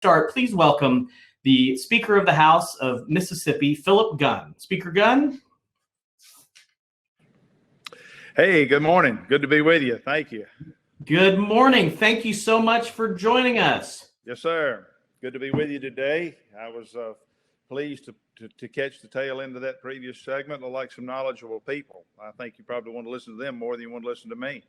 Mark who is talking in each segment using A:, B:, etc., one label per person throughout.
A: Start, please welcome the Speaker of the House of Mississippi, Philip Gunn. Speaker Gunn.
B: Hey, good morning. Good to be with you. Thank you.
A: Good morning. Thank you so much for joining us.
B: Yes, sir. Good to be with you today. I was pleased to catch the tail end of that previous segment. I like some knowledgeable people. I think you probably want to listen to them more than you want to listen to me.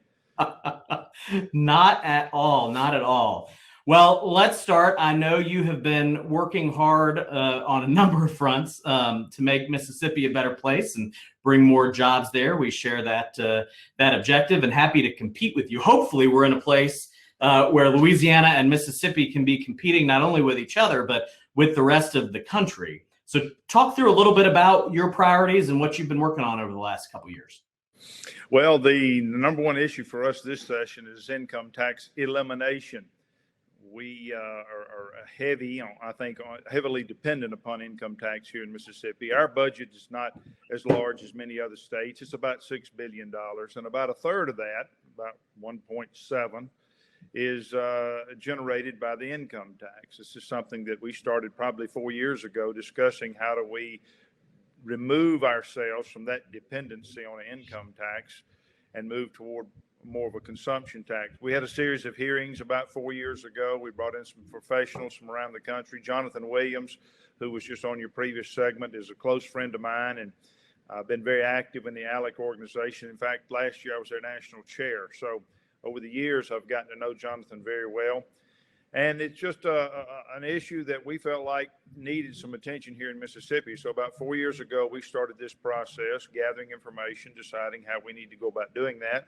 A: Not at all. Not at all. Well, let's start. I know you have been working hard on a number of fronts to make Mississippi a better place and bring more jobs there. We share that objective and happy to compete with you. Hopefully, we're in a place where Louisiana and Mississippi can be competing not only with each other, but with the rest of the country. So talk through a little bit about your priorities and what you've been working on over the last couple of years.
B: Well, the number one issue for us this session is income tax elimination. We are heavily dependent upon income tax here in Mississippi. Our budget is not as large as many other states. It's about $6 billion, and about a third of that, about 1.7, is generated by the income tax. This is something that we started probably 4 years ago, discussing how do we remove ourselves from that dependency on an income tax and move toward more of a consumption tax. We had a series of hearings about 4 years ago. We brought in some professionals from around the country. Jonathan Williams, who was just on your previous segment, is a close friend of mine, and I've been very active in the ALEC organization. In fact, last year I was their national chair. So over the years, I've gotten to know Jonathan very well. And it's just an issue that we felt like needed some attention here in Mississippi. So about 4 years ago, we started this process, gathering information, deciding how we need to go about doing that.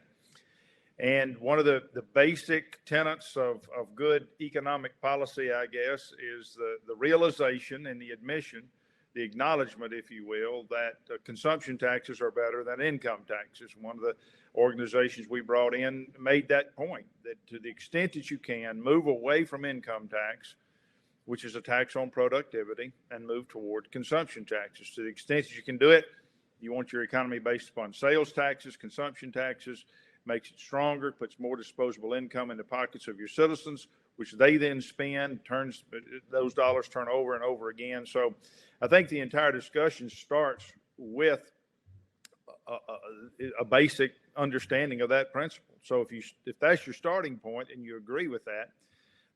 B: And one of the basic tenets of good economic policy, I guess, is the realization and the admission, the acknowledgement, if you will, that consumption taxes are better than income taxes. One of the organizations we brought in made that point, that to the extent that you can move away from income tax, which is a tax on productivity, and move toward consumption taxes. To the extent that you can do it, you want your economy based upon sales taxes, consumption taxes, makes it stronger, puts more disposable income in the pockets of your citizens, which they then spend, those dollars turn over and over again. So I think the entire discussion starts with a basic understanding of that principle. So if that's your starting point and you agree with that,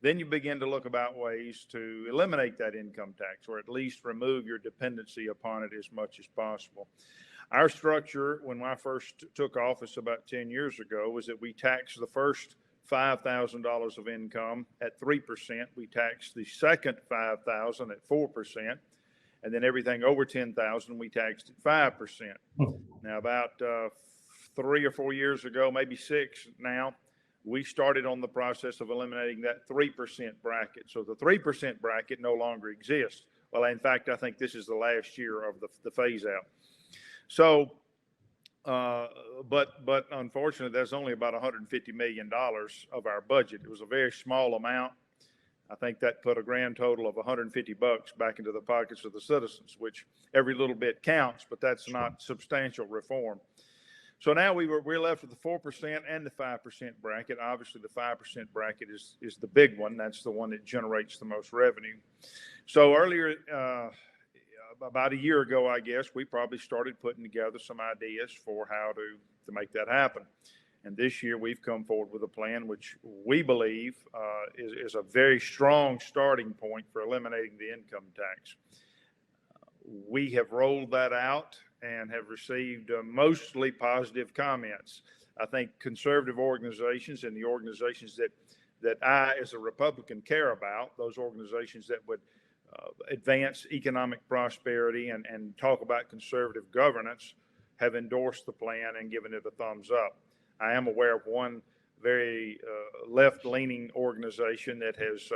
B: then you begin to look about ways to eliminate that income tax, or at least remove your dependency upon it as much as possible. Our structure, when I first took office about 10 years ago, was that we taxed the first $5,000 of income at 3%. We taxed the second $5,000 at 4%. And then everything over $10,000, we taxed at 5%. Now, about 3 or 4 years ago, maybe 6 now, we started on the process of eliminating that 3% bracket. So the 3% bracket no longer exists. Well, in fact, I think this is the last year of the phase out. So, but unfortunately, that's only about $150 million of our budget. It was a very small amount. I think that put a grand total of $150 back into the pockets of the citizens, which every little bit counts, but that's not substantial reform. So now we're left with the 4% and the 5% bracket. Obviously, the 5% bracket is the big one. That's the one that generates the most revenue. So earlier, about a year ago, I guess, we probably started putting together some ideas for how to make that happen. And this year we've come forward with a plan which we believe is a very strong starting point for eliminating the income tax. We have rolled that out and have received mostly positive comments. I think conservative organizations and the organizations that I, as a Republican, care about, those organizations that would advance economic prosperity and talk about conservative governance, have endorsed the plan and given it a thumbs up. I am aware of one very left-leaning organization that has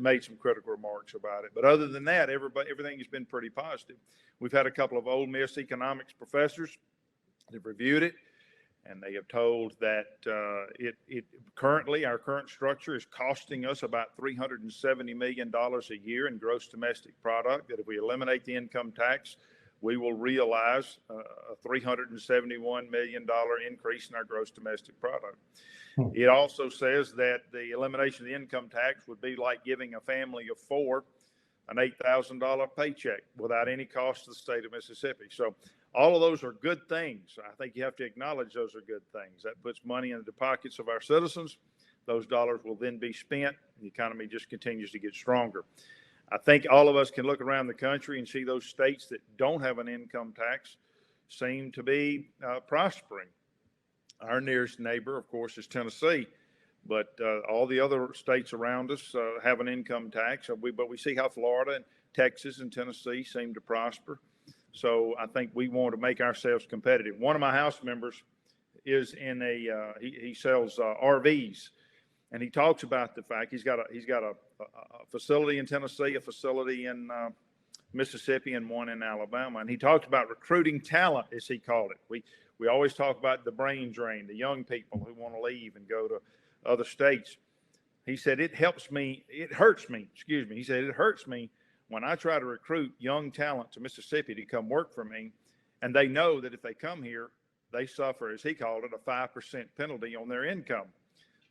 B: made some critical remarks about it. But other than that, everything has been pretty positive. We've had a couple of Ole Miss economics professors that have reviewed it, and they have told that our current structure is costing us about $370 million a year in gross domestic product, that if we eliminate the income tax, we will realize a $371 million increase in our gross domestic product. It also says that the elimination of the income tax would be like giving a family of four an $8,000 paycheck without any cost to the state of Mississippi. So all of those are good things. I think you have to acknowledge those are good things. That puts money into the pockets of our citizens. Those dollars will then be spent. The economy just continues to get stronger. I think all of us can look around the country and see those states that don't have an income tax seem to be prospering. Our nearest neighbor, of course, is Tennessee, but all the other states around us have an income tax. But we see how Florida and Texas and Tennessee seem to prosper. So I think we want to make ourselves competitive. One of my House members is in he sells RVs, and he talks about the fact he's got a facility in Tennessee, a facility in Mississippi, and one in Alabama. And he talked about recruiting talent, as he called it. We always talk about the brain drain, the young people who want to leave and go to other states. He said, it hurts me. He said, it hurts me when I try to recruit young talent to Mississippi to come work for me, and they know that if they come here, they suffer, as he called it, a 5% penalty on their income,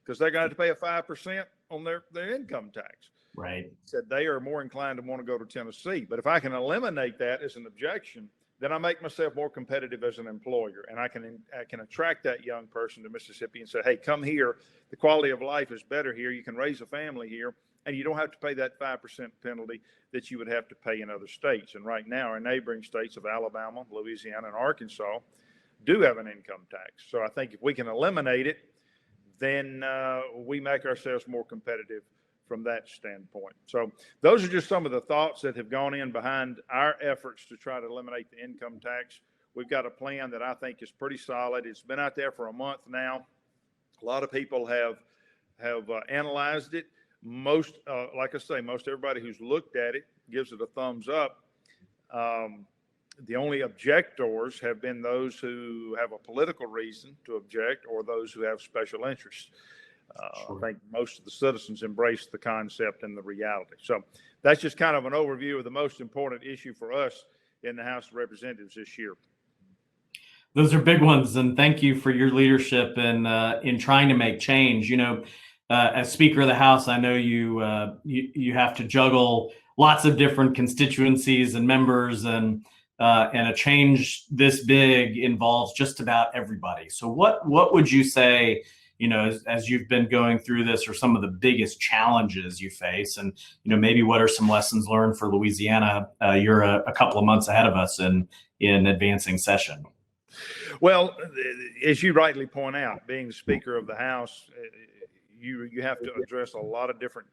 B: because they're going to have to pay a 5% on their income tax.
A: Right.
B: He said they are more inclined to want to go to Tennessee. But if I can eliminate that as an objection, then I make myself more competitive as an employer, and I can attract that young person to Mississippi and say, hey, come here. The quality of life is better here. You can raise a family here, and you don't have to pay that 5% penalty that you would have to pay in other states. And right now, our neighboring states of Alabama, Louisiana, and Arkansas do have an income tax. So I think if we can eliminate it, then we make ourselves more competitive from that standpoint. So those are just some of the thoughts that have gone in behind our efforts to try to eliminate the income tax. We've got a plan that I think is pretty solid. It's been out there for a month now. A lot of people have analyzed it. Most, like I say, most everybody who's looked at it gives it a thumbs up. The only objectors have been those who have a political reason to object, or those who have special interests. Sure. I think most of the citizens embrace the concept and the reality. So that's just kind of an overview of the most important issue for us in the House of Representatives this year.
A: Those are big ones, and thank you for your leadership in trying to make change. You know, as Speaker of the House, I know you have to juggle lots of different constituencies and members, and a change this big involves just about everybody. So what would you say, you know, as you've been going through this, are some of the biggest challenges you face? And, you know, maybe what are some lessons learned for Louisiana? You're a couple of months ahead of us in advancing session.
B: Well, as you rightly point out, being the Speaker of the House, you have to address a lot of different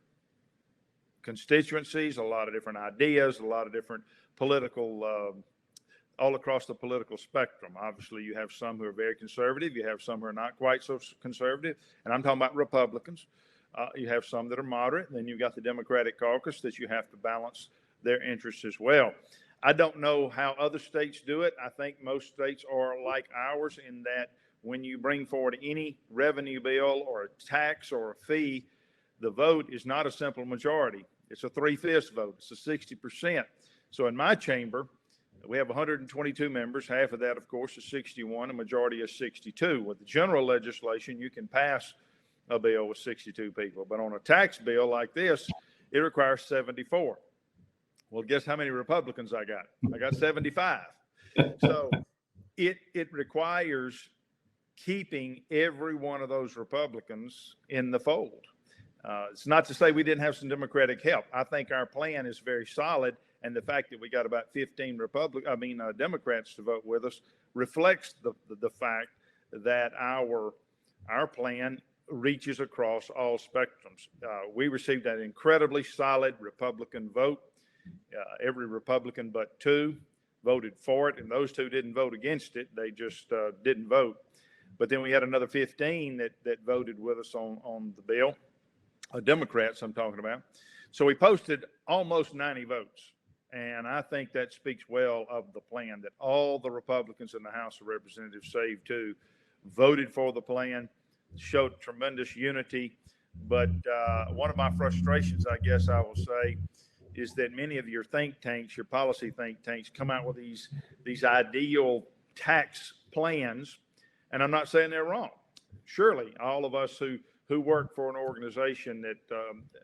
B: constituencies, a lot of different ideas, a lot of different political all across the political spectrum. Obviously, you have some who are very conservative. You have some who are not quite so conservative. And I'm talking about Republicans. You have some that are moderate. And then you've got the Democratic caucus that you have to balance their interests as well. I don't know how other states do it. I think most states are like ours in that when you bring forward any revenue bill or a tax or a fee, the vote is not a simple majority. It's a 3/5 vote. It's a 60%. So in my chamber, we have 122 members. Half of that, of course, is 61. A majority is 62. With the general legislation, you can pass a bill with 62 people. But on a tax bill like this, it requires 74. Well, guess how many Republicans I got? I got 75. So it requires keeping every one of those Republicans in the fold. It's not to say we didn't have some Democratic help. I think our plan is very solid. And the fact that we got about 15 Democrats to vote with us reflects the fact that our plan reaches across all spectrums. We received an incredibly solid Republican vote. Every Republican but two voted for it, and those two didn't vote against it. They just didn't vote. But then we had another 15 that voted with us on the bill, Democrats I'm talking about. So we posted almost 90 votes. And I think that speaks well of the plan, that all the Republicans in the House of Representatives, save two, voted for the plan, showed tremendous unity. But one of my frustrations, I guess I will say, is that many of your think tanks, your policy think tanks, come out with these ideal tax plans, and I'm not saying they're wrong. Surely, all of us who work for an organization that,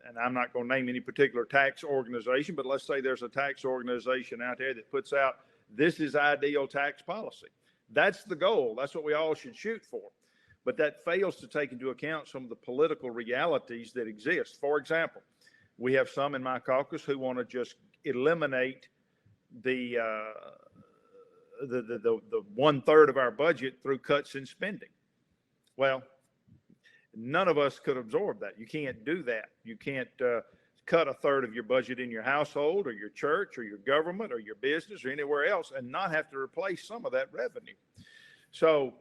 B: and I'm not going to name any particular tax organization, but let's say there's a tax organization out there that puts out, this is ideal tax policy. That's the goal. That's what we all should shoot for. But that fails to take into account some of the political realities that exist. For example, we have some in my caucus who want to just eliminate the 1/3 of our budget through cuts in spending. Well, none of us could absorb that. You can't do that. You can't cut 1/3 of your budget in your household or your church or your government or your business or anywhere else and not have to replace some of that revenue. So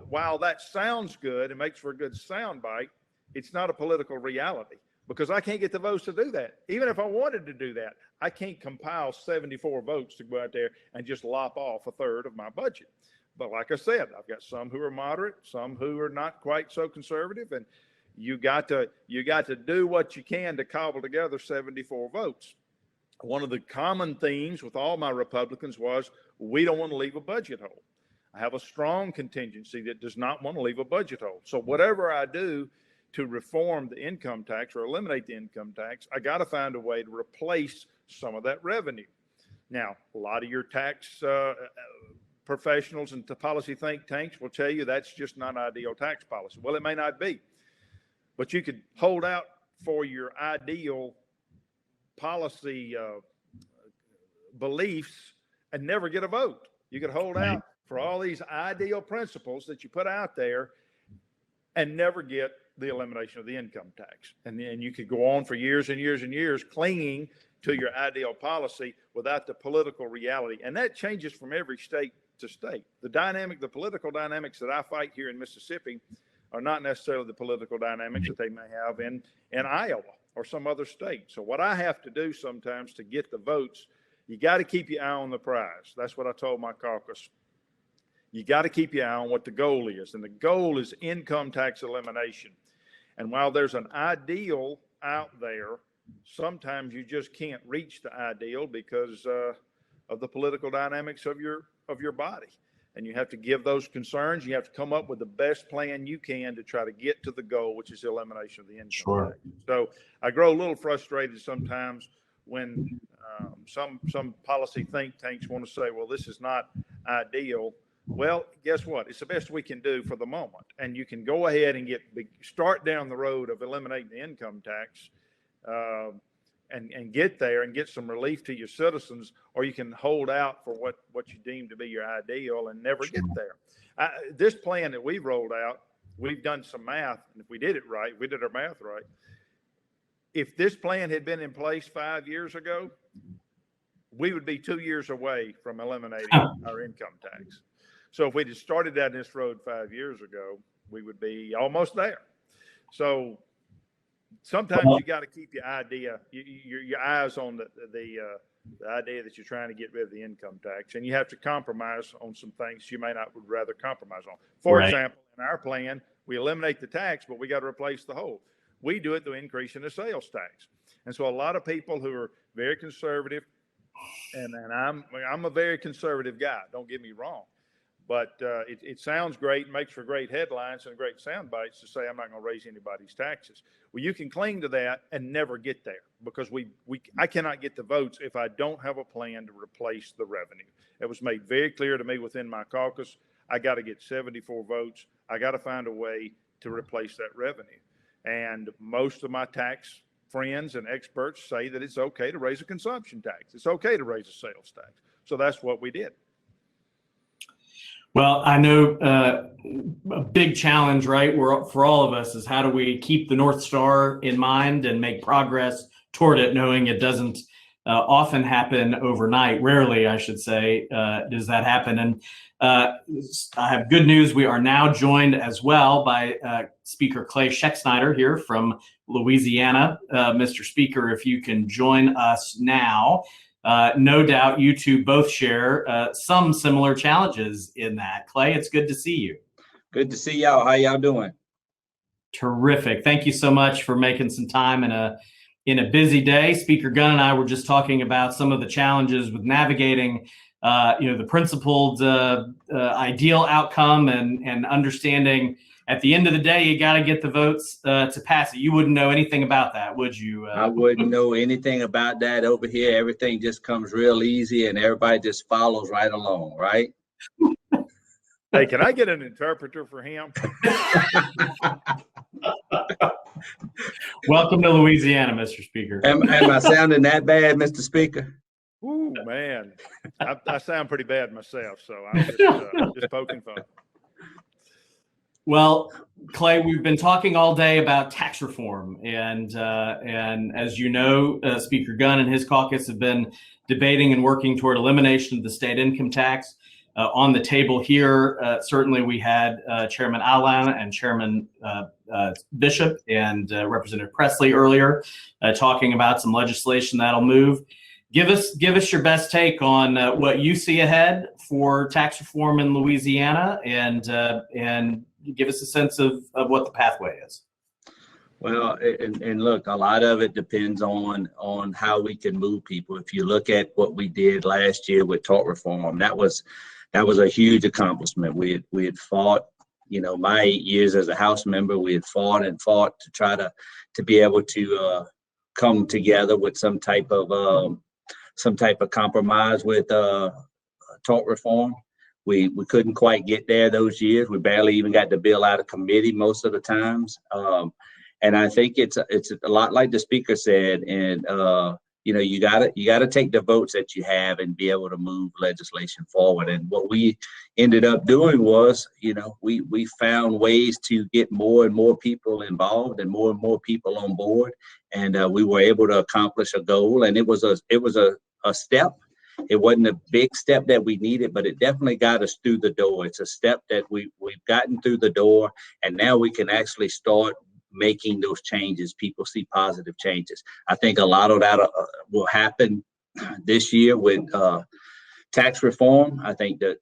B: while that sounds good and makes for a good soundbite, it's not a political reality because I can't get the votes to do that. Even if I wanted to do that, I can't compile 74 votes to go out there and just lop off 1/3 of my budget. But like I said, I've got some who are moderate, some who are not quite so conservative, and you got to do what you can to cobble together 74 votes. One of the common themes with all my Republicans was we don't want to leave a budget hole. I have a strong contingency that does not want to leave a budget hole. So whatever I do to reform the income tax or eliminate the income tax, I got to find a way to replace some of that revenue. Now, a lot of your tax professionals and policy think tanks will tell you that's just not ideal tax policy. Well, it may not be, but you could hold out for your ideal policy beliefs and never get a vote. You could hold out for all these ideal principles that you put out there and never get the elimination of the income tax. And then you could go on for years and years and years clinging to your ideal policy without the political reality. And that changes from every state to state. The political dynamics that I fight here in Mississippi are not necessarily the political dynamics that they may have in Iowa or some other state. So what I have to do sometimes to get the votes, you got to keep your eye on the prize. That's what I told my caucus. You got to keep your eye on what the goal is. And the goal is income tax elimination. And while there's an ideal out there, sometimes you just can't reach the ideal because of the political dynamics of your body. And you have to give those concerns. You have to come up with the best plan you can to try to get to the goal, which is the elimination of the income tax. So I grow a little frustrated sometimes when some policy think tanks want to say, well, this is not ideal. Well, guess what? It's the best we can do for the moment. And you can go ahead and start down the road of eliminating the income tax and get there and get some relief to your citizens, or you can hold out for what you deem to be your ideal and never get there. This plan that we've rolled out, we've done some math, and if we did it right, we did our math right. If this plan had been in place 5 years ago, we would be 2 years away from eliminating our income tax. So if we had started down this road 5 years ago, we would be almost there. So sometimes you got to keep your eyes on the idea that you're trying to get rid of the income tax, and you have to compromise on some things you may not would rather compromise on. For example, in our plan, we eliminate the tax, but we got to replace the hole. We do it through increasing the sales tax. And so a lot of people who are very conservative, and I'm a very conservative guy, don't get me wrong. But it sounds great, makes for great headlines and great sound bites to say I'm not going to raise anybody's taxes. Well, you can cling to that and never get there because I cannot get the votes if I don't have a plan to replace the revenue. It was made very clear to me within my caucus. I got to get 74 votes. I got to find a way to replace that revenue. And most of my tax friends and experts say that it's okay to raise a consumption tax. It's okay to raise a sales tax. So that's what we did.
A: Well, I know a big challenge, right, for all of us is how do we keep the North Star in mind and make progress toward it, knowing it doesn't often happen overnight. Rarely, I should say, does that happen. And I have good news. We are now joined as well by Speaker Clay Schexnayder here from Louisiana. Mr. Speaker, if you can join us now. No doubt you two both share some similar challenges in that. Clay, it's good to see you.
C: Good to see y'all. How y'all doing?
A: Terrific. Thank you so much for making some time in a in a busy day. Speaker Gunn and I were just talking about some of the challenges with navigating, the principled ideal outcome and understanding at the end of the day, you got to get the votes to pass it. You wouldn't know anything about that, would you?
C: I wouldn't know anything about that over here. Everything just comes real easy and everybody just follows right along, right?
B: Hey, can I get an interpreter for him?
A: Welcome to Louisiana, Mr. Speaker.
C: Am I sounding that bad, Mr. Speaker?
B: Ooh, man. I sound pretty bad myself, so I'm just poking fun.
A: Well, Clay, we've been talking all day about tax reform, and as you know, Speaker Gunn and his caucus have been debating and working toward elimination of the state income tax. On the table here, certainly we had Chairman Allen and Chairman Bishop and Representative Presley earlier talking about some legislation that'll move. Give us your best take on what you see ahead for tax reform in Louisiana, and give us a sense of what the pathway is.
C: Well, and look, a lot of it depends on how we can move people. If you look at what we did last year with tort reform, that was a huge accomplishment. We had fought, my 8 years as a House member, we had fought to try to be able to come together with some type of compromise with tort reform. We couldn't quite get there those years. We barely even got the bill out of committee most of the times. And I think it's a lot like the speaker said. And you gotta take the votes that you have and be able to move legislation forward. And what we ended up doing was, we found ways to get more and more people involved and more people on board. And we were able to accomplish a goal. And it was a step. It wasn't a big step that we needed, but it definitely got us through the door. It's a step that we've gotten through the door, and now we can actually start making those changes. People see positive changes. I think a lot of that will happen this year with tax reform. I think the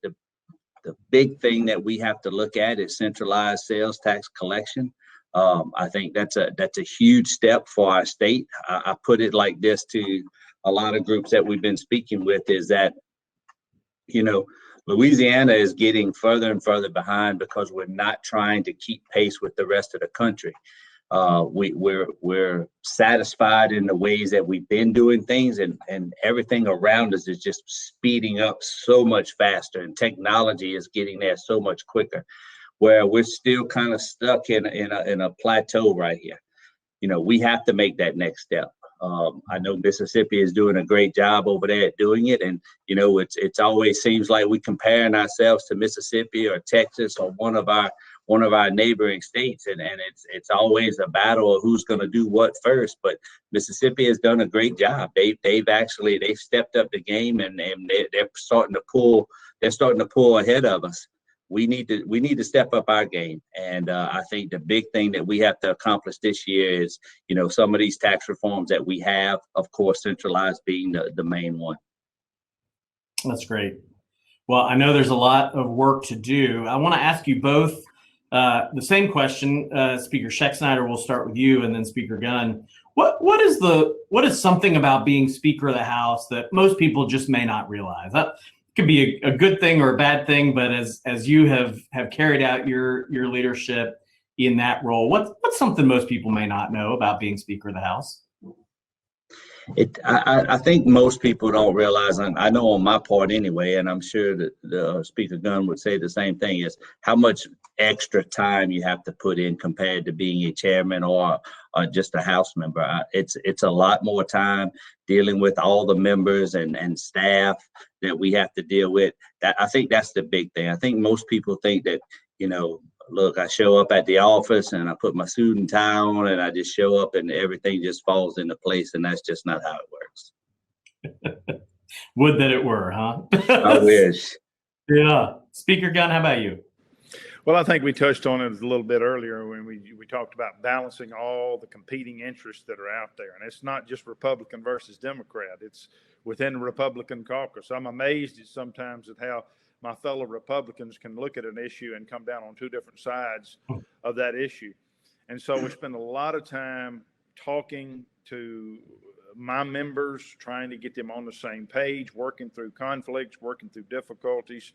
C: big thing that we have to look at is centralized sales tax collection. I think that's a huge step for our state. I put it like this to a lot of groups that we've been speaking with, is that, Louisiana is getting further and further behind because we're not trying to keep pace with the rest of the country. We're satisfied in the ways that we've been doing things, and everything around us is just speeding up so much faster, and technology is getting there so much quicker, where we're still kind of stuck in a plateau right here. We have to make that next step. I know Mississippi is doing a great job over there at doing it, and it's always seems like we comparing ourselves to Mississippi or Texas or one of our neighboring states, and it's always a battle of who's going to do what first. But Mississippi has done a great job. They've stepped up the game, and they're starting to pull ahead of us. We need to step up our game. And I think the big thing that we have to accomplish this year is, some of these tax reforms that we have, of course, centralized being the main one.
A: That's great. Well, I know there's a lot of work to do. I want to ask you both the same question. Speaker Schexnayder, we'll start with you, and then Speaker Gunn. What is something about being Speaker of the House that most people just may not realize? Could be a good thing or a bad thing, but as you have carried out your leadership in that role, what's something most people may not know about being Speaker of the House?
C: I think most people don't realize, and I know on my part anyway, and I'm sure that the Speaker Gunn would say the same thing, is how much extra time you have to put in compared to being a chairman or just a House member. It's a lot more time dealing with all the members and staff that we have to deal with. I think that's the big thing. I think most people think that, look, I show up at the office and I put my suit and tie on and I just show up and everything just falls into place, and that's just not how it works.
A: Would that it were, huh?
C: I wish.
A: Yeah. Speaker Gunn, how about you?
B: Well, I think we touched on it a little bit earlier when we talked about balancing all the competing interests that are out there. And it's not just Republican versus Democrat. It's within the Republican caucus. I'm amazed sometimes at how my fellow Republicans can look at an issue and come down on two different sides of that issue. And so we spend a lot of time talking to my members, trying to get them on the same page, working through conflicts, working through difficulties.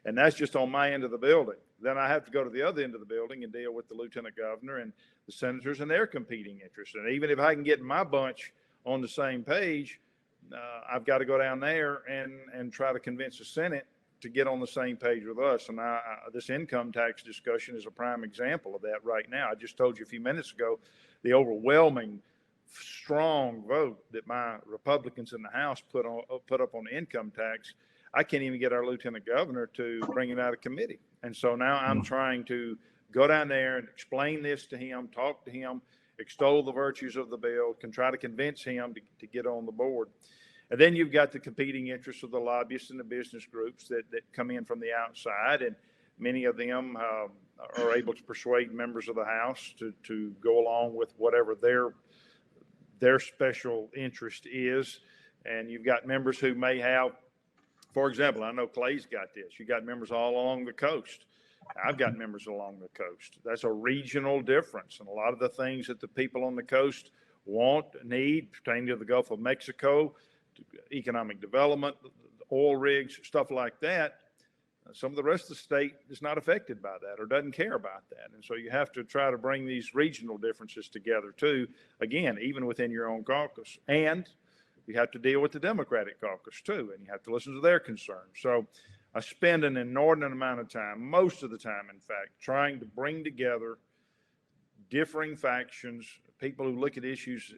B: And that's just on my end of the building. Then I have to go to the other end of the building and deal with the lieutenant governor and the senators and their competing interests. And even if I can get my bunch on the same page, I've got to go down there and try to convince the Senate to get on the same page with us. And this income tax discussion is a prime example of that right now. I just told you a few minutes ago, the overwhelming strong vote that my Republicans in the House put up on the income tax. I can't even get our lieutenant governor to bring it out of committee. And so now I'm trying to go down there and explain this to him, talk to him, extol the virtues of the bill, can try to convince him to get on the board. And then you've got the competing interests of the lobbyists and the business groups that come in from the outside. And many of them are able to persuade members of the House to go along with whatever their special interest is. And you've got members who may have, for example, I know Clay's got this. You got members all along the coast. I've got members along the coast. That's a regional difference. And a lot of the things that the people on the coast want, need, pertaining to the Gulf of Mexico, economic development, oil rigs, stuff like that, some of the rest of the state is not affected by that or doesn't care about that. And so you have to try to bring these regional differences together too, again, even within your own caucus. And you have to deal with the Democratic caucus too, and you have to listen to their concerns. So I spend an inordinate amount of time, most of the time, in fact, trying to bring together differing factions, people who look at issues,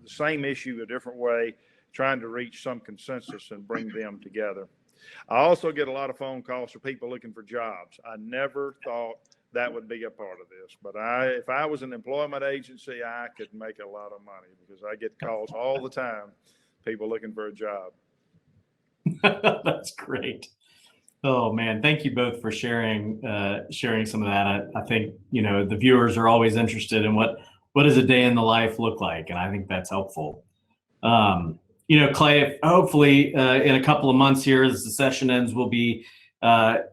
B: the same issue a different way, trying to reach some consensus and bring them together. I also get a lot of phone calls for people looking for jobs. I never thought that would be a part of this, but if I was an employment agency, I could make a lot of money because I get calls all the time, people looking for a job.
A: That's great. Oh man, thank you both for sharing some of that. I think, the viewers are always interested in what does a day in the life look like, and I think that's helpful. Clay, hopefully in a couple of months here, as the session ends, we'll be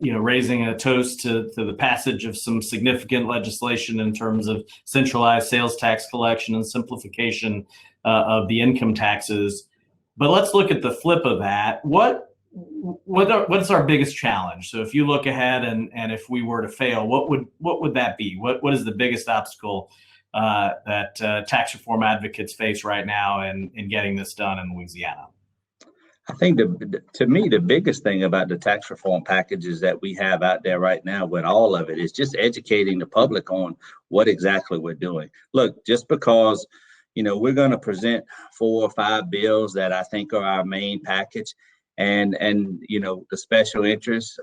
A: raising a toast to the passage of some significant legislation in terms of centralized sales tax collection and simplification of the income taxes. But let's look at the flip of that. What's our biggest challenge? So if you look ahead and if we were to fail, what would that be? What is the biggest obstacle that tax reform advocates face right now in getting this done in Louisiana?
C: I think to me, the biggest thing about the tax reform packages that we have out there right now with all of it is just educating the public on what exactly we're doing. Look, just because, we're going to present 4 or 5 bills that I think are our main package, and the special interest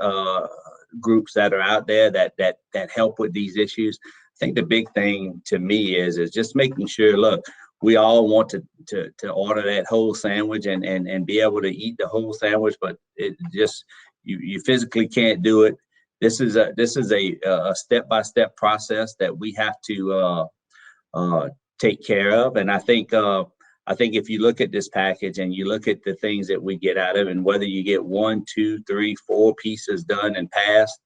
C: groups that are out there that help with these issues. I think the big thing to me is just making sure, look, we all want to order that whole sandwich and be able to eat the whole sandwich, but it just, you physically can't do it. This is a step-by-step process that we have to take care of. And I think if you look at this package and you look at the things that we get out of it, and whether you get 1, 2, 3, 4 pieces done and passed,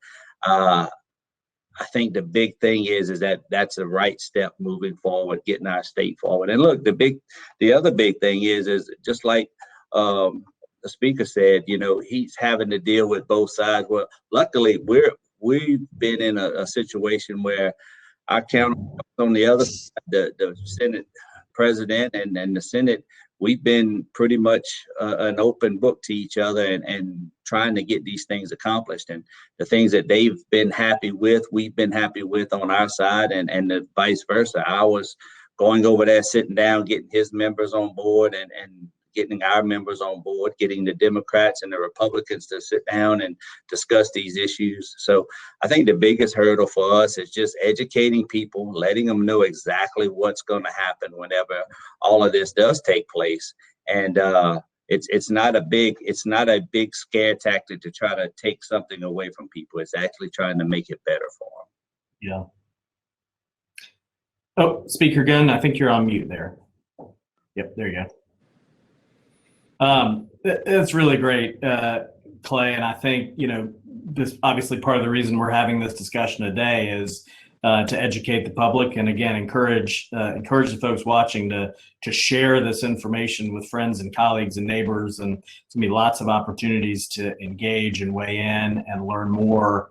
C: I think the big thing is that that's the right step moving forward, getting our state forward. And look, the other big thing is just like the speaker said, he's having to deal with both sides. Well, luckily we've been in a situation where our counterparts on the other side, the Senate president and the Senate, we've been pretty much an open book to each other and trying to get these things accomplished. And the things that they've been happy with, we've been happy with on our side, and the vice versa. I was going over there, sitting down, getting his members on board and getting our members on board, getting the Democrats and the Republicans to sit down and discuss these issues. So I think the biggest hurdle for us is just educating people, letting them know exactly what's going to happen whenever all of this does take place. And it's not a big scare tactic to try to take something away from people. It's actually trying to make it better for them.
A: Yeah. Oh, Speaker Gunn, I think you're on mute there. Yep, there you go. That's really great, Clay. And I think, this obviously part of the reason we're having this discussion today is to educate the public, and again, encourage the folks watching to share this information with friends and colleagues and neighbors. And it's gonna be lots of opportunities to engage and weigh in and learn more.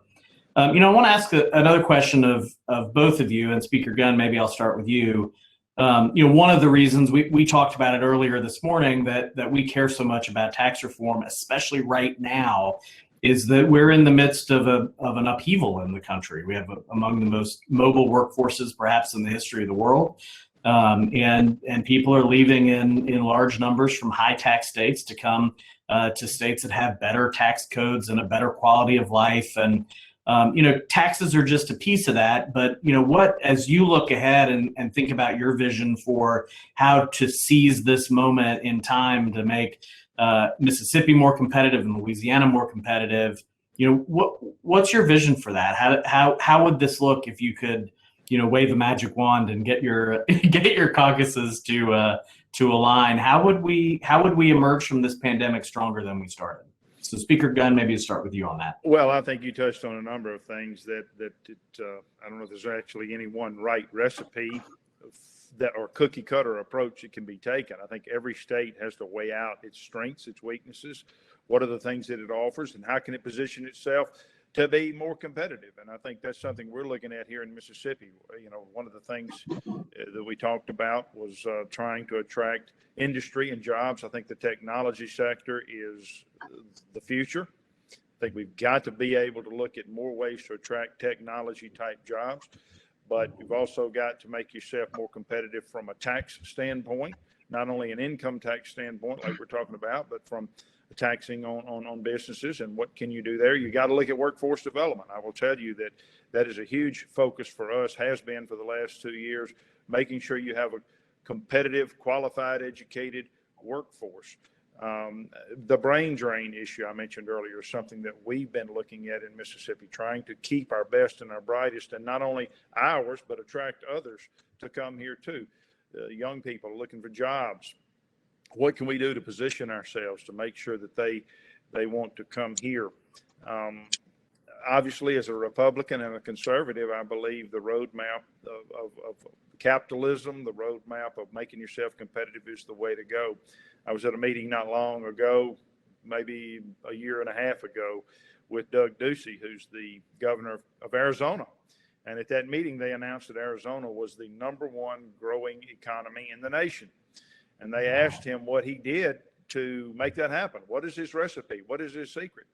A: I want to ask another question of both of you, and Speaker Gunn, maybe I'll start with you. One of the reasons we talked about it earlier this morning that we care so much about tax reform, especially right now, is that we're in the midst of an upheaval in the country. We have among the most mobile workforces perhaps in the history of the world. And people are leaving in large numbers from high tax states to come to states that have better tax codes and a better quality of life. And taxes are just a piece of that. But what, as you look ahead and think about your vision for how to seize this moment in time to make Mississippi more competitive and Louisiana more competitive, what's your vision for that? How would this look if you could wave a magic wand and get your caucuses to align? How would we emerge from this pandemic stronger than we started? So, Speaker Gunn, maybe start with you on that.
B: Well, I think you touched on a number of things that I don't know if there's actually any one right recipe or cookie cutter approach that can be taken. I think every state has to weigh out its strengths, its weaknesses. What are the things that it offers, and how can it position itself to be more competitive? And I think that's something we're looking at here in Mississippi. One of the things that we talked about was trying to attract industry and jobs. I think the technology sector is the future. I think we've got to be able to look at more ways to attract technology type jobs, but you've also got to make yourself more competitive from a tax standpoint, not only an income tax standpoint like we're talking about, but from taxing on businesses. And what can you do there? You got to look at workforce development. I will tell you that is a huge focus for us, has been for the last 2 years, making sure you have a competitive, qualified, educated workforce. The brain drain issue I mentioned earlier is something that we've been looking at in Mississippi, trying to keep our best and our brightest, and not only ours, but attract others to come here too. Young people looking for jobs. What can we do to position ourselves to make sure that they want to come here? Obviously, as a Republican and a conservative, I believe the roadmap of capitalism, the roadmap of making yourself competitive is the way to go. I was at a meeting not long ago, maybe a year and a half ago, with Doug Ducey, who's the governor of Arizona. And at that meeting, they announced that Arizona was the #1 growing economy in the nation. And they asked him what he did to make that happen. What is his recipe? What is his secret?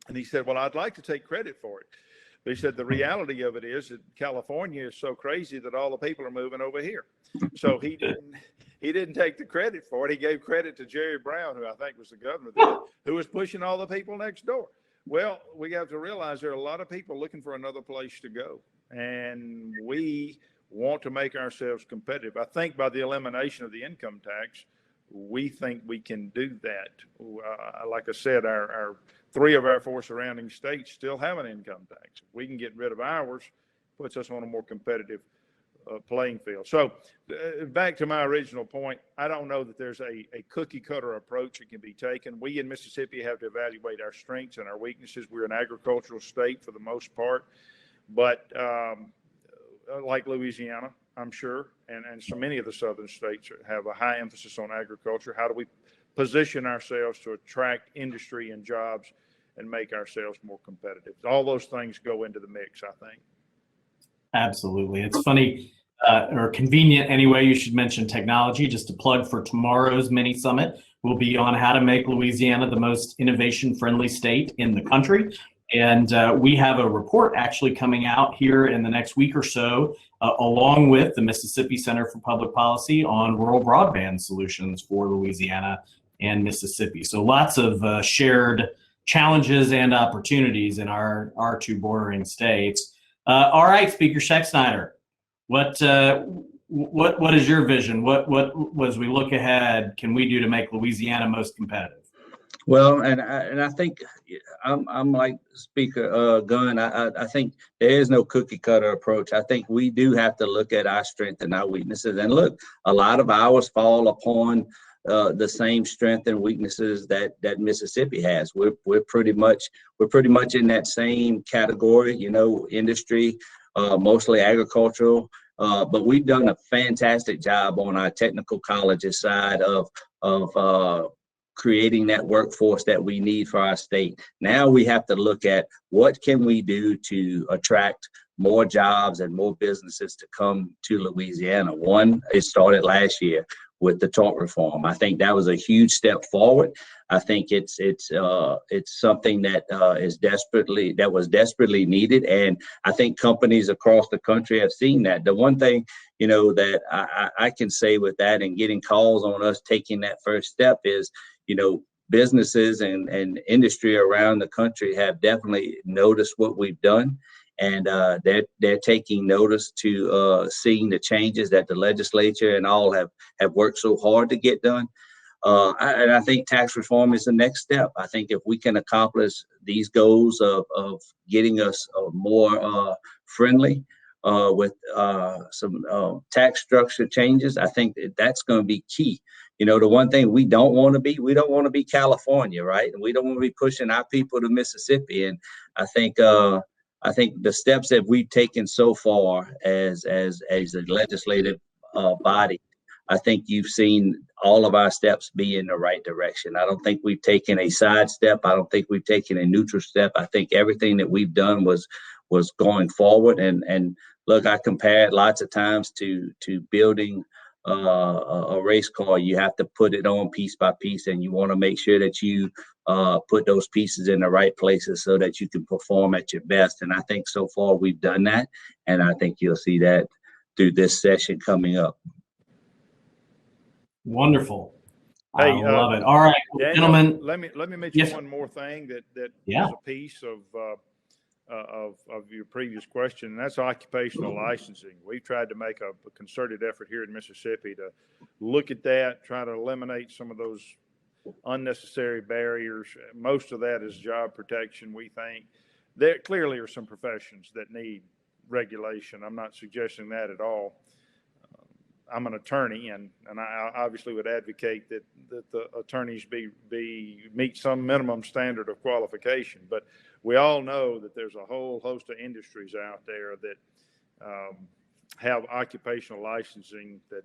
B: And he said, well, I'd like to take credit for it. But he said, the reality of it is that California is so crazy that all the people are moving over here. So he didn't take the credit for it. He gave credit to Jerry Brown, who I think was the governor then, who was pushing all the people next door. Well, we have to realize there are a lot of people looking for another place to go. And we want to make ourselves competitive. I think by the elimination of the income tax, we think we can do that. Like I said, our 3 of our 4 surrounding states still have an income tax. If we can get rid of ours, puts us on a more competitive playing field. So back to my original point, I don't know that there's a cookie cutter approach that can be taken. We in Mississippi have to evaluate our strengths and our weaknesses. We're an agricultural state for the most part, but like Louisiana, I'm sure, and so many of the southern states have a high emphasis on agriculture. How do we position ourselves to attract industry and jobs and make ourselves more competitive? All those things go into the mix, I think. Absolutely.
A: It's funny or convenient anyway. You should mention technology. Just a plug for tomorrow's mini summit will be on how to make Louisiana the most innovation-friendly state in the country. And we have a report actually coming out here in the next week or so, along with the Mississippi Center for Public Policy on rural broadband solutions for Louisiana and Mississippi. So lots of shared challenges and opportunities in our 2 bordering states. All right, Speaker Schexnayder, what is your vision? What as we look ahead, can we do to make Louisiana most competitive?
C: Well, and I think I'm like Speaker Gunn. I think there is no cookie cutter approach. I think we do have to look at our strengths and our weaknesses. And look, a lot of ours fall upon the same strength and weaknesses that Mississippi has. We're pretty much in that same category. Industry. mostly agricultural. But we've done a fantastic job on our technical colleges side of creating that workforce that we need for our state. Now we have to look at what can we do to attract more jobs and more businesses to come to Louisiana. One, it started last year with the tort reform. I think that was a huge step forward. I think it's something that was desperately needed, and I think companies across the country have seen that. The one thing that I can say with that and getting calls on us taking that first step is, businesses and industry around the country have definitely noticed what we've done, and they're taking notice to seeing the changes that the legislature and all have worked so hard to get done. And I think tax reform is the next step. I think if we can accomplish these goals of getting us more friendly with some tax structure changes, I think that's going to be key. The one thing we don't want to be California, right? And we don't want to be pushing our people to Mississippi. And I think the steps that we've taken so far as a legislative body, I think you've seen all of our steps be in the right direction. I don't think we've taken a side step. I don't think we've taken a neutral step. I think everything that we've done was going forward. And look, I compare it lots of times to building a race car. You have to put it on piece by piece, and you want to make sure that you put those pieces in the right places so that you can perform at your best. And I think so far we've done that, and I think you'll see that through this session coming up.
A: Wonderful.
B: Hey,
A: I love it. All right,
B: Daniel,
A: gentlemen.
B: let me mention
A: Yes,
B: one more thing that
A: Yeah.
B: is a piece of your previous question, and that's occupational licensing. We've tried to make a concerted effort here in Mississippi to look at that, try to eliminate some of those unnecessary barriers. Most of that is job protection, we think. There clearly are some professions that need regulation. I'm not suggesting that at all. I'm an attorney, and I obviously would advocate that the attorneys meet some minimum standard of qualification. But we all know that there's a whole host of industries out there that have occupational licensing that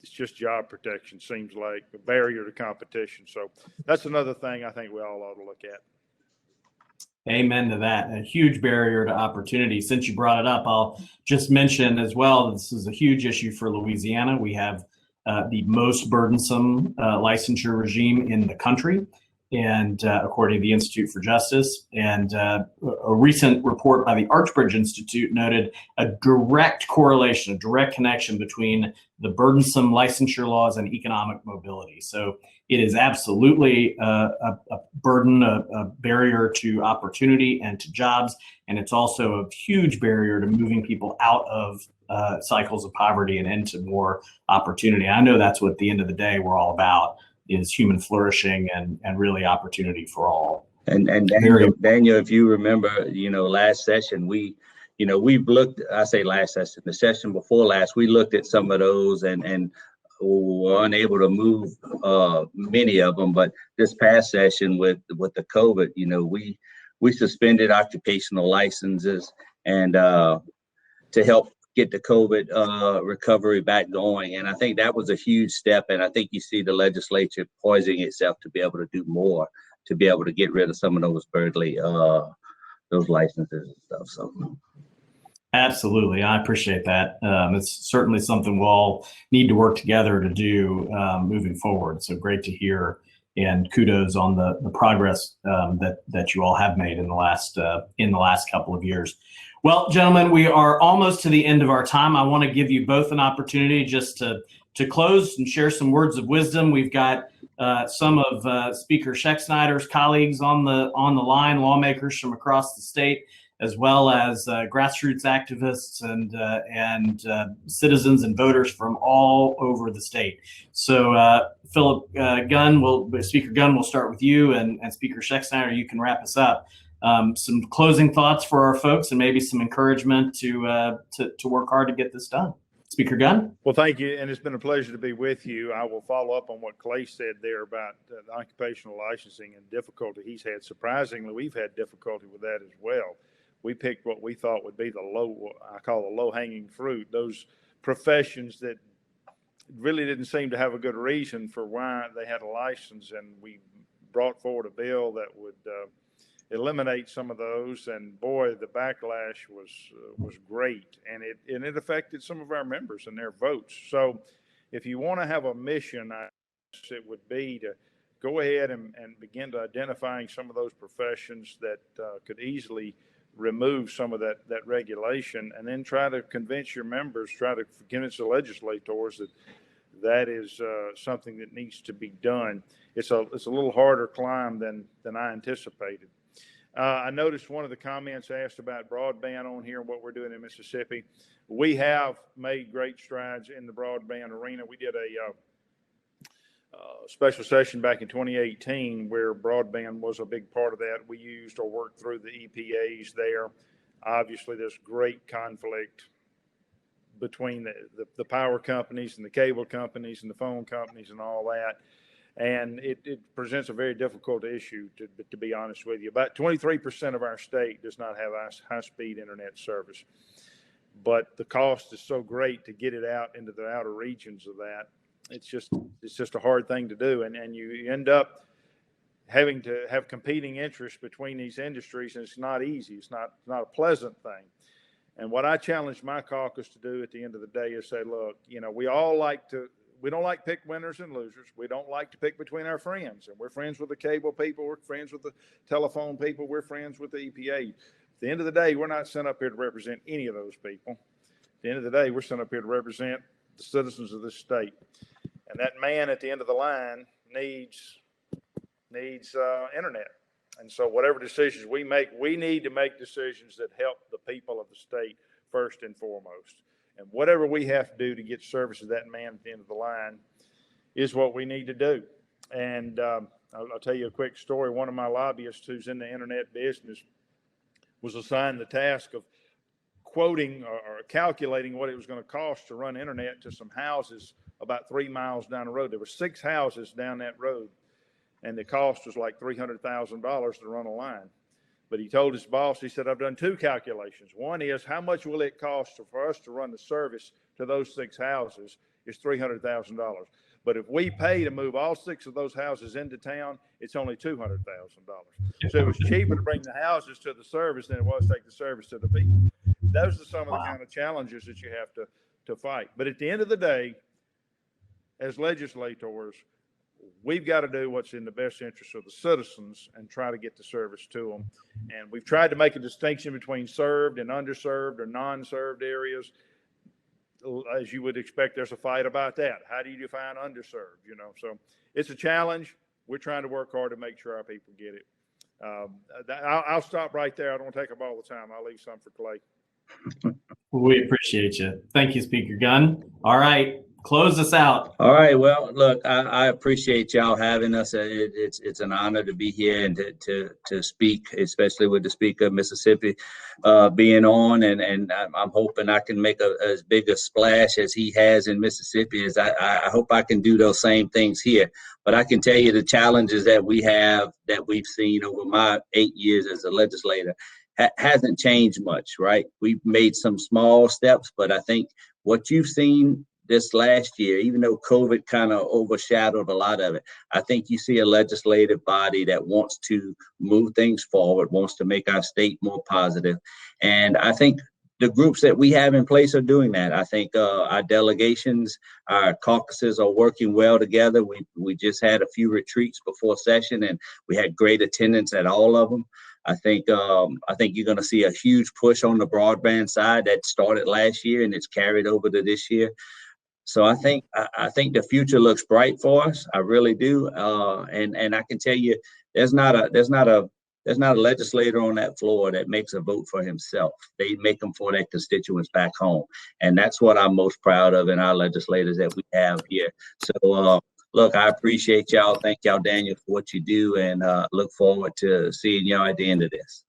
B: it's just job protection seems like a barrier to competition. So that's another thing I think we all ought to look at.
A: Amen to that. A huge barrier to opportunity. Since you brought it up, I'll just mention as well, this is a huge issue for Louisiana. We have the most burdensome licensure regime in the country, and according to the Institute for Justice. And a recent report by the Archbridge Institute noted a direct correlation, a direct connection between the burdensome licensure laws and economic mobility. So it is absolutely a burden, a barrier to opportunity and to jobs. And it's also a huge barrier to moving people out of cycles of poverty and into more opportunity. I know that's what at the end of the day we're all about, is human flourishing and really opportunity for all.
C: And Daniel, if you remember, last session, we've looked, I say last session, the session before last, we looked at some of those and were unable to move many of them. But this past session with the COVID, we suspended occupational licenses and to help get the COVID recovery back going. And I think that was a huge step. And I think you see the legislature poising itself to be able to do more, to be able to get rid of some of those those licenses and stuff. So.
A: Absolutely. I appreciate that. It's certainly something we'll all need to work together to do moving forward. So great to hear, and kudos on the progress that you all have made in the last couple of years. Well, gentlemen, we are almost to the end of our time. I want to give you both an opportunity just to close and share some words of wisdom. We've got some of Speaker Schexnayder's colleagues on the line, lawmakers from across the state, as well as grassroots activists and citizens and voters from all over the state. So Speaker Gunn will start with you, and Speaker Schexnayder, you can wrap us up. Some closing thoughts for our folks, and maybe some encouragement to work hard to get this done. Speaker Gunn?
B: Well, thank you, and it's been a pleasure to be with you. I will follow up on what Clay said there about the occupational licensing and difficulty he's had. Surprisingly, we've had difficulty with that as well. we picked what we thought would be I call the low-hanging fruit, those professions that really didn't seem to have a good reason for why they had a license. And we brought forward a bill that would eliminate some of those. And boy, the backlash was great. And it affected some of our members and their votes. So if you want to have a mission, it would be to go ahead and begin to identifying some of those professions that could easily remove some of that regulation, and then try to convince your members, try to convince the legislators that is something that needs to be done. It's a little harder climb than I anticipated. I noticed one of the comments asked about broadband on here and what we're doing in Mississippi. We have made great strides in the broadband arena. We did a special session back in 2018 where broadband was a big part of that. We used or worked through the EPAs there. Obviously, there's great conflict between the power companies and the cable companies and the phone companies and all that. And it presents a very difficult issue, to be honest with you. About 23% of our state does not have high-speed internet service. But the cost is so great to get it out into the outer regions of that. It's just a hard thing to do. And you end up having to have competing interests between these industries, and it's not easy. It's not a pleasant thing. And what I challenge my caucus to do at the end of the day is say, look, we don't like to pick winners and losers. We don't like to pick between our friends. And we're friends with the cable people. We're friends with the telephone people. We're friends with the EPA. At the end of the day, we're not sent up here to represent any of those people. At the end of the day, we're sent up here to represent the citizens of this state. And that man at the end of the line needs internet. And so whatever decisions we make, we need to make decisions that help the people of the state first and foremost. And whatever we have to do to get service to that man at the end of the line is what we need to do. And I'll tell you a quick story. One of my lobbyists who's in the internet business was assigned the task of quoting or calculating what it was going to cost to run internet to some houses about 3 miles down the road. There were 6 houses down that road, and the cost was like $300,000 to run a line. But he told his boss, he said, I've done 2 calculations. One is, how much will it cost for us to run the service to those 6 houses is $300,000. But if we pay to move all 6 of those houses into town, it's only $200,000. So it was cheaper to bring the houses to the service than it was to take the service to the people. Those are some of the kind of challenges that you have to fight. But at the end of the day, as legislators, we've got to do what's in the best interest of the citizens and try to get the service to them. And we've tried to make a distinction between served and underserved or non-served areas. As you would expect, there's a fight about that. How do you define underserved? So it's a challenge. We're trying to work hard to make sure our people get it. I'll stop right there. I don't want to take up all the time. I'll leave some for Clay.
A: We appreciate you. Thank you, Speaker Gunn. All right. Close us out.
C: All right. Well, look, I appreciate y'all having us. It's an honor to be here and to speak, especially with the Speaker of Mississippi being on. And I'm hoping I can make as big a splash as he has in Mississippi. As I hope I can do those same things here. But I can tell you the challenges that we've seen over my 8 years as a legislator hasn't changed much, right? We've made some small steps, but I think what you've seen this last year, even though COVID kind of overshadowed a lot of it, I think you see a legislative body that wants to move things forward, wants to make our state more positive. And I think the groups that we have in place are doing that. I think our delegations, our caucuses are working well together. We just had a few retreats before session, and we had great attendance at all of them. I think you're going to see a huge push on the broadband side that started last year and it's carried over to this year. So I think the future looks bright for us. I really do. And I can tell you, there's not a legislator on that floor that makes a vote for himself. They make them for their constituents back home. And that's what I'm most proud of in our legislators that we have here. So look, I appreciate y'all. Thank y'all, Daniel, for what you do, and look forward to seeing y'all at the end of this.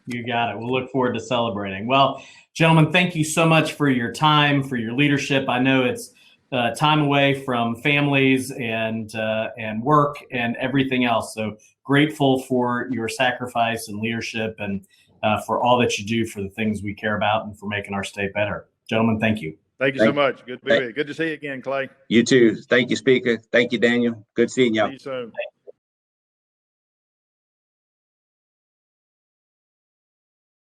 A: You got it. We'll look forward to celebrating. Well, gentlemen, thank you so much for your time, for your leadership. I know it's time away from families and work and everything else. So grateful for your sacrifice and leadership. And for all that you do for the things we care about and for making our state better. Gentlemen, thank you.
B: Thank you so much. Good to see you again, Clay.
C: You too. Thank you, Speaker. Thank you, Daniel. Good seeing y'all.
B: See you soon.